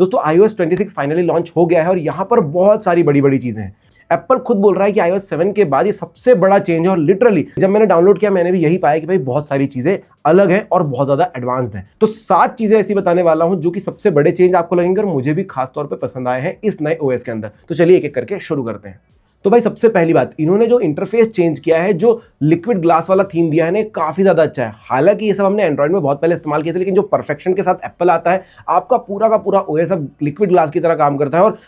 दोस्तों iOS 26 finally launch हो गया है और यहाँ पर बहुत सारी बड़ी बड़ी चीजें हैं। एप्पल खुद बोल रहा है कि iOS 7 के बाद ये सबसे बड़ा चेंज है और लिटरली जब मैंने डाउनलोड किया मैंने भी यही पाया कि भाई बहुत सारी चीजें अलग है और बहुत ज्यादा एडवांस्ड है। तो 7 चीजें ऐसी बताने वाला हूं जो कि सबसे बड़े चेंज आपको लगेंगे और मुझे भी खास तौर पे पसंद आए हैं इस नए OS के अंदर। तो चलिए एक एक करके शुरू करते हैं। तो भाई सबसे पहली बात, इन्होंने जो इंटरफेस चेंज किया है, जो लिक्विड ग्लास वाला थीम दिया है ना, काफी ज्यादा अच्छा है। हालांकि ये सब हमने एंड्रॉइड में बहुत पहले इस्तेमाल किए थे, लेकिन जो परफेक्शन के साथ एप्पल आता है, आपका पूरा का पूरा OS अब लिक्विड ग्लास की तरह काम करता है और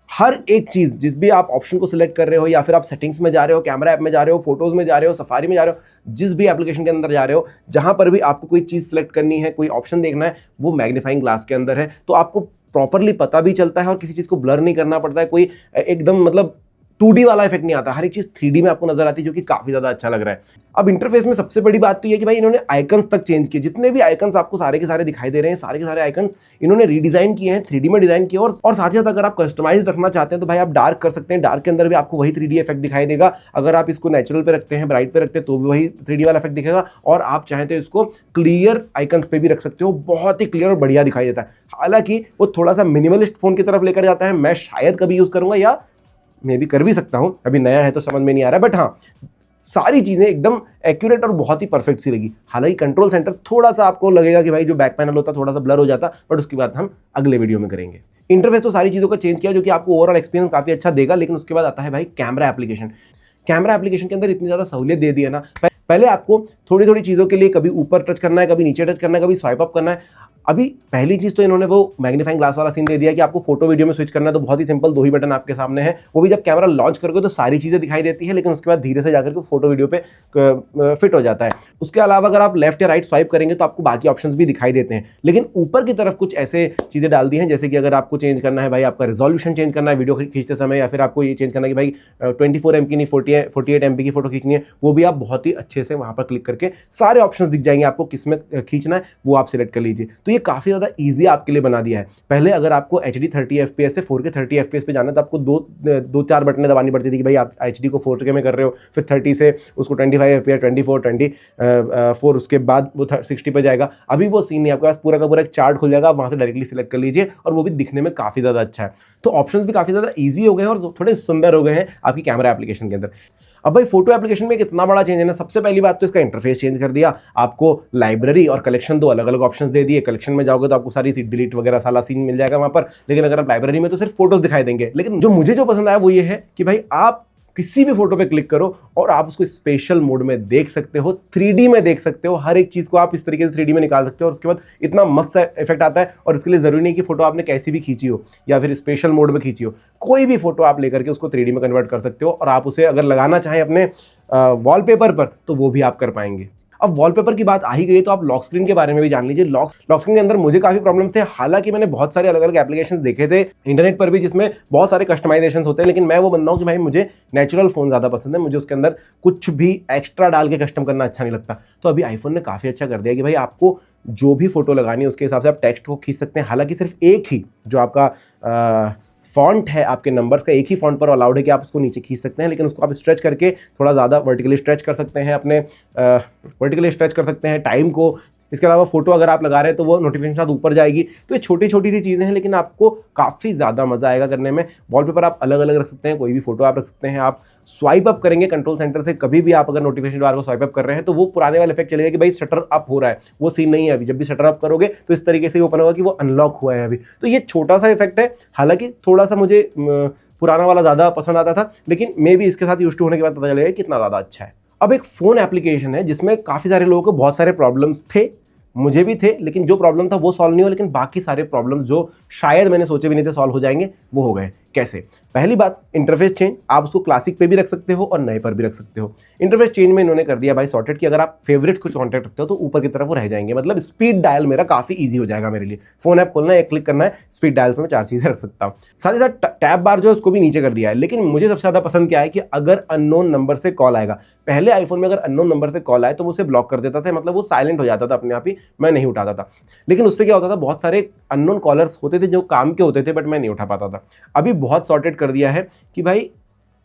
हर एक चीज, जिस भी आप ऑप्शन को सिलेक्ट कर रहे हो या फिर आप सेटिंग्स में जा रहे हो, कैमरा ऐप में जा रहे हो, फोटोज में जा रहे हो, सफारी में जा रहे हो, जिस भी एप्लीकेशन के अंदर जा रहे हो, जहां पर भी आपको कोई चीज सिलेक्ट करनी है, कोई ऑप्शन देखना है, वो मैग्नीफाइंग ग्लास के अंदर है। तो आपको प्रॉपरली पता भी चलता है और किसी चीज को ब्लर नहीं करना पड़ता है, कोई एकदम मतलब 2D वाला इफेक्ट नहीं आता, हर एक चीज 3D में आपको नजर आती है, जो कि काफी ज्यादा अच्छा लग रहा है। अब इंटरफेस में सबसे बड़ी बात तो ये कि भाई इन्होंने आइकन्स तक चेंज किए। जितने भी आइकन्स आपको सारे के सारे दिखाई दे रहे हैं, सारे के सारे आइकन्स इन्होंने रीडिजाइन किए हैं, 3D में डिजाइन किए और साथ ही साथ अगर आप कस्टमाइज रखना चाहते हैं तो भाई आप डार्क कर सकते हैं। डार्क के अंदर भी आपको वही 3D इफेक्ट दिखाई देगा। अगर आप इसको नेचुरल पे रखते हैं, ब्राइट पे रखते हैं, तो भी वही 3D वाला इफेक्ट दिखेगा। और आप चाहें तो इसको क्लियर आइकन्स पे भी रख सकते हो, बहुत ही क्लियर और बढ़िया दिखाई देता है। हालांकि वो थोड़ा सा मिनिमलिस्ट फोन की तरफ लेकर जाता है। मैं शायद कभी यूज करूंगा या मैं भी कर भी सकता हूं, अभी नया है तो समझ में नहीं आ रहा, बट हाँ सारी चीजें एकदम एक्यूरेट और बहुत ही परफेक्ट सी लगी। हालांकि कंट्रोल सेंटर थोड़ा सा आपको लगेगा कि भाई जो बैक पैनल होता थोड़ा सा ब्लर हो जाता, बट उसकी बात हम अगले वीडियो में करेंगे। इंटरफेस तो सारी चीजों का चेंज किया जो कि आपको ओवरऑल एक्सपीरियंस काफी अच्छा देगा। लेकिन उसके बाद आता है भाई कैमरा एप्लीकेशन। कैमरा एप्लीकेशन के अंदर इतनी ज्यादा सहूलियत दे दी है ना, पहले आपको थोड़ी थोड़ी चीजों के लिए कभी ऊपर टच करना है, कभी नीचे टच करना है, कभी स्वाइप अप करना है। अभी पहली चीज तो इन्होंने वो मैग्नीफाइंग ग्लास वाला सीन दे दिया कि आपको फोटो वीडियो में स्विच करना है तो बहुत ही सिंपल 2 ही बटन आपके सामने है। वो भी जब कैमरा लॉन्च करोगे तो सारी चीजें दिखाई देती है, लेकिन उसके बाद धीरे से जाकर के फोटो वीडियो पे फिट हो जाता है। उसके अलावा अगर आप लेफ्ट या राइट स्वाइप करेंगे तो आपको बाकी ऑप्शंस भी दिखाई देते हैं। लेकिन ऊपर की तरफ कुछ ऐसे चीजें डाल दी हैं, जैसे कि अगर आपको चेंज करना है भाई, आपका रिजोल्यूशन चेंज करना है वीडियो खींचते समय, या फिर आपको ये चेंज करना है कि भाई 24 MB की नहीं 48 MB की फोटो खींचनी है, वो भी आप बहुत ही अच्छे से वहां पर क्लिक करके सारे ऑप्शंस दिख जाएंगे। आपको किसमें खींचना है वो आप सिलेक्ट कर लीजिए। तो ये काफी ज्यादा ईजी आपके लिए बना दिया है। पहले अगर आपको HD 30 FPS से 4K 30 FPS पे जाना है तो आपको दो चार बटनें दबानी पड़ती थी कि भाई आप HD को 4K में कर रहे हो, फिर 30 से उसको 25 FPS, 24, 24, उसके बाद वो 60 पे जाएगा। अभी वो सीन नहीं, आपके पास पूरा का पूरा एक चार्ट खुल जाएगा, वहां से डायरेक्टली सिलेक्ट कर लीजिए और वो भी दिखने में काफी ज्यादा अच्छा है। तो ऑप्शंस भी काफी ज्यादा ईजी हो गए हैं और थोड़े सुंदर हो गए हैं आपकी कैमरा एप्लीकेशन के अंदर। अब भाई फोटो एप्लीकेशन में कितना बड़ा चेंज है ना। सबसे पहली बात तो इसका इंटरफेस चेंज कर दिया। आपको लाइब्रेरी और कलेक्शन 2 अलग अलग ऑप्शंस दे दिए। कलेक्शन में जाओगे तो आपको सारी डिलीट वगैरह सारा सीन मिल जाएगा वहां पर, लेकिन अगर आप लाइब्रेरी में तो सिर्फ फोटोज दिखाई देंगे। लेकिन जो मुझे जो पसंद आया वो ये है कि भाई आप किसी भी फोटो पे क्लिक करो और आप उसको स्पेशल मोड में देख सकते हो, 3D में देख सकते हो। हर एक चीज को आप इस तरीके से 3D में निकाल सकते हो और उसके बाद इतना मस्त इफेक्ट आता है। और इसके लिए जरूरी नहीं कि फोटो आपने कैसी भी खींची हो या फिर स्पेशल मोड में खींची हो, कोई भी फोटो आप लेकर के उसको 3D में कन्वर्ट कर सकते हो और आप उसे अगर लगाना चाहें अपने वॉलपेपर पर तो वो भी आप कर पाएंगे। अब वॉलपेपर की बात आ ही गई तो आप लॉक स्क्रीन के बारे में भी जान लीजिए। लॉक स्क्रीन के अंदर मुझे काफी प्रॉब्लम्स थे। हालांकि मैंने बहुत सारे अलग अलग एप्लीकेशंस देखे थे इंटरनेट पर भी जिसमें बहुत सारे कस्टमाइजेशंस होते हैं, लेकिन मैं वो बंदा हूं कि भाई मुझे नेचुरल फोन ज्यादा पसंद है। मुझे उसके अंदर कुछ भी एक्स्ट्रा डाल के कस्टम करना अच्छा नहीं लगता। तो अभी आईफोन ने काफी अच्छा कर दिया कि भाई आपको जो भी फोटो लगानी है उसके हिसाब से आप टेक्स्ट को खींच सकते हैं। हालांकि सिर्फ एक ही जो आपका फॉन्ट है, आपके नंबर्स का एक ही फॉन्ट पर अलाउड है कि आप उसको नीचे खींच सकते हैं, लेकिन उसको आप स्ट्रेच करके थोड़ा ज़्यादा वर्टिकली स्ट्रेच कर सकते हैं, अपने वर्टिकली स्ट्रेच कर सकते हैं टाइम को। इसके अलावा फोटो अगर आप लगा रहे हैं तो वो नोटिफिकेशन साथ ऊपर जाएगी। तो ये छोटी छोटी सी चीज़ें हैं, लेकिन आपको काफ़ी ज़्यादा मज़ा आएगा करने में। वॉलपेपर आप अलग अलग रख सकते हैं, कोई भी फोटो आप रख सकते हैं। आप स्वाइप अप करेंगे कंट्रोल सेंटर से, कभी भी आप अगर नोटिफिकेशन बार को स्वाइप अप कर रहे हैं तो वो पुराने वाला इफेक्ट चलेगा कि भाई शटर अप हो रहा है, वो सीन नहीं है अभी। जब भी शटर अप करोगे तो इस तरीके से ओपन होगा कि वो अनलॉक हुआ है अभी। तो ये छोटा सा इफेक्ट है। हालांकि थोड़ा सा मुझे पुराना वाला ज़्यादा पसंद आता था, लेकिन मे भी इसके साथ यूज्ड टू होने के बाद पता चलेगा कितना ज़्यादा अच्छा है। अब एक फ़ोन एप्लीकेशन है जिसमें काफ़ी सारे लोगों को बहुत सारे प्रॉब्लम्स थे, मुझे भी थे, लेकिन जो प्रॉब्लम था वो सॉल्व नहीं हुआ। लेकिन बाकी सारे प्रॉब्लम्स जो शायद मैंने सोचे भी नहीं थे सॉल्व हो जाएंगे, वो हो गए। कैसे? पहली बात, इंटरफेस चेंज। आप उसको क्लासिक पे भी रख सकते हो और नए पर भी रख सकते हो। इंटरफेस चेंज में इन्होंने कर दिया भाई सॉर्टेड कि अगर आप फेवरेट्स कुछ कॉन्टैक्ट रखते हो तो ऊपर की तरफ वो रह जाएंगे। मतलब स्पीड डायल मेरा काफी ईजी हो जाएगा मेरे लिए। फोन ऐप खोलना है, एक क्लिक करना है, स्पीड डायल पे मैं 4 चीजें रख सकता हूँ। साथ ही साथ टैब बार जो है उसको भी नीचे कर दिया है। लेकिन मुझे सबसे ज्यादा पसंद क्या है कि अगर अननोन नंबर से कॉल आएगा, पहले आईफोन में अगर अननोन नंबर से कॉल आए तो वो उसे ब्लॉक कर देता था, मतलब वो साइलेंट हो जाता था अपने आप ही, मैं नहीं उठाता था। लेकिन उससे क्या होता था, बहुत सारे अननोन कॉलर्स होते थे जो काम के होते थे बट मैं नहीं उठा पाता था। अभी बहुत सॉर्टेड कर दिया है कि भाई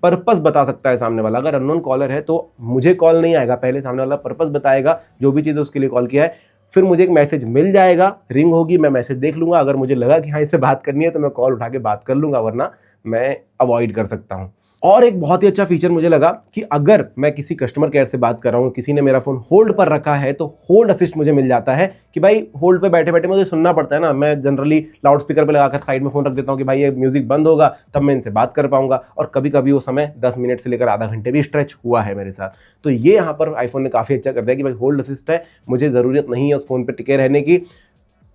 पर्पस बता सकता है सामने वाला। अगर अननोन कॉलर है तो मुझे कॉल नहीं आएगा, पहले सामने वाला पर्पस बताएगा जो भी चीज़ उसके लिए कॉल किया है। फिर मुझे एक मैसेज मिल जाएगा, रिंग होगी, मैं मैसेज देख लूंगा, अगर मुझे लगा कि हाँ इससे बात करनी है तो मैं कॉल उठा के बात कर लूंगा, वरना मैं अवॉइड कर सकता हूँ। और एक बहुत ही अच्छा फीचर मुझे लगा कि अगर मैं किसी कस्टमर केयर से बात कर रहा हूँ, किसी ने मेरा फोन होल्ड पर रखा है, तो होल्ड असिस्ट मुझे मिल जाता है कि भाई होल्ड पे बैठे बैठे मुझे सुनना पड़ता है ना, मैं जनरली लाउड स्पीकर पे लगाकर साइड में फोन रख देता हूँ कि भाई ये म्यूजिक बंद होगा तब मैं इनसे बात कर पाऊंगा, और कभी कभी वो समय 10 मिनट से लेकर आधा घंटे भी स्ट्रेच हुआ है मेरे साथ। तो ये यहाँ पर आईफोन ने काफी अच्छा कर दिया कि भाई होल्ड असिस्ट है, मुझे जरूरत नहीं है उस फोन पर टिके रहने की,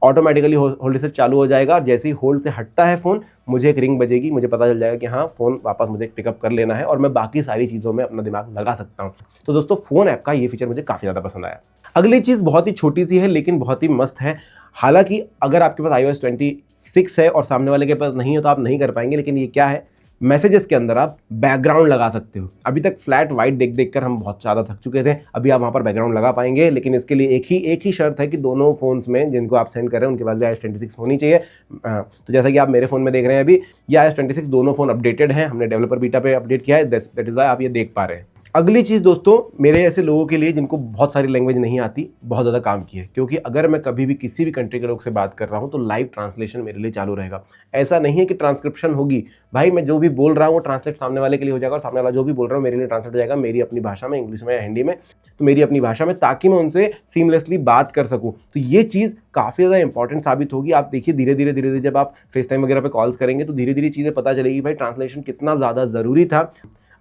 ऑटोमेटिकली होल्ड से चालू हो जाएगा, और जैसे ही होल्ड से हटता है फोन, मुझे एक रिंग बजेगी, मुझे पता चल जाएगा कि हाँ फोन वापस मुझे पिकअप कर लेना है, और मैं बाकी सारी चीज़ों में अपना दिमाग लगा सकता हूँ। तो दोस्तों फोन ऐप का ये फीचर मुझे काफ़ी ज़्यादा पसंद आया। अगली चीज़ बहुत ही छोटी सी है लेकिन बहुत ही मस्त है। हालांकि अगर आपके पास iOS 26 है और सामने वाले के पास नहीं है तो आप नहीं कर पाएंगे, लेकिन ये क्या है, मैसेजेस के अंदर आप बैकग्राउंड लगा सकते हो। अभी तक फ्लैट वाइट देख देख कर हम बहुत ज़्यादा थक चुके थे, अभी आप वहाँ पर बैकग्राउंड लगा पाएंगे, लेकिन इसके लिए एक ही शर्त है कि दोनों फोन्स में जिनको आप सेंड कर रहे हैं उनके पास भी iOS 26 होनी चाहिए। तो जैसा कि आप मेरे फोन में देख रहे हैं अभी, ये iOS 26 दोनों फोन अपडेटेड हैं, हमने डेवलपर बीटा पे अपडेट किया है, दैट इज वाई आप ये देख पा रहे हैं। अगली चीज़ दोस्तों, मेरे ऐसे लोगों के लिए जिनको बहुत सारी लैंग्वेज नहीं आती, बहुत ज़्यादा काम की है, क्योंकि अगर मैं कभी भी किसी भी कंट्री के लोग से बात कर रहा हूँ तो लाइव ट्रांसलेशन मेरे लिए चालू रहेगा। ऐसा नहीं है कि ट्रांसक्रिप्शन होगी, भाई मैं जो भी बोल रहा हूँ वो ट्रांसलेट सामने वाले के लिए हो जाएगा, और सामने वाला जो भी बोल रहा हूँ मेरे लिए ट्रांसलेट हो जाएगा, मेरी अपनी भाषा में, इंग्लिश में या हिंदी में, तो मेरी अपनी भाषा में, ताकि मैं उनसे सीमलेसली बात कर सकूँ। तो ये चीज़ काफ़ी ज़्यादा इंपॉर्टेंट साबित होगी। आप देखिए धीरे धीरे जब आप फेस टाइम वगैरह पे कॉल्स करेंगे तो धीरे धीरे चीज़ें पता चलेगी भाई ट्रांसलेशन कितना ज़्यादा ज़रूरी था।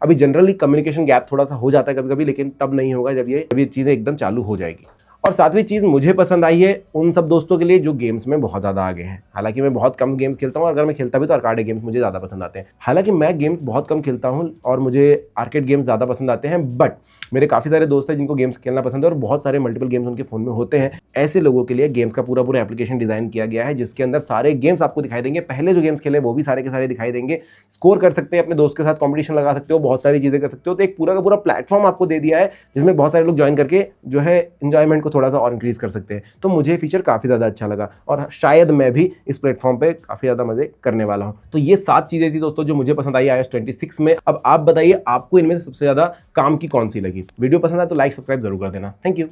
अभी जनरली कम्युनिकेशन गैप थोड़ा सा हो जाता है कभी कभी, लेकिन तब नहीं होगा जब ये चीज़ें एकदम चालू हो जाएगी। और सातवीं चीज़ मुझे पसंद आई है उन सब दोस्तों के लिए जो गेम्स में बहुत ज़्यादा आगे हैं। हालांकि मैं बहुत कम गेम्स खेलता हूँ, अगर मैं खेलता भी तो आर्केड गेम्स मुझे ज़्यादा पसंद आते हैं। हालांकि मैं गेम्स बहुत कम खेलता हूँ और मुझे आर्केड गेम्स ज़्यादा पसंद आते हैं, बट मेरे काफ़ी सारे दोस्त हैं जिनको गेम्स खेलना पसंद है और बहुत सारे मल्टीपल गेम्स उनके फ़ोन में होते हैं। ऐसे लोगों के लिए गेम्स का पूरा एप्लीकेशन डिज़ाइन किया गया है, जिसके अंदर सारे गेम्स आपको दिखाई देंगे। पहले जो गेम्स खेले वो भी सारे के सारे दिखाई देंगे, स्कोर कर सकते हैं, अपने दोस्त के साथ कॉम्पिटिशन लगा सकते हो, बहुत सारी चीज़ें कर सकते हो। तो एक पूरा का पूरा प्लेटफॉर्म आपको दे दिया है जिसमें बहुत सारे लोग ज्वाइन करके जो है एंजॉयमेंट को थोड़ा सा और इंक्रीज कर सकते हैं। तो मुझे फीचर काफ़ी ज़्यादा अच्छा लगा और शायद मैं भी इस प्लेटफॉर्म पे काफ़ी ज़्यादा मजे करने वाला हूँ। तो ये 7 चीज़ें थी दोस्तों जो मुझे पसंद आई iOS 26 में। अब आप बताइए आपको इनमें से सबसे ज़्यादा काम की कौन सी लगी। वीडियो पसंद आए तो लाइक सब्सक्राइब जरूर कर देना। Thank you.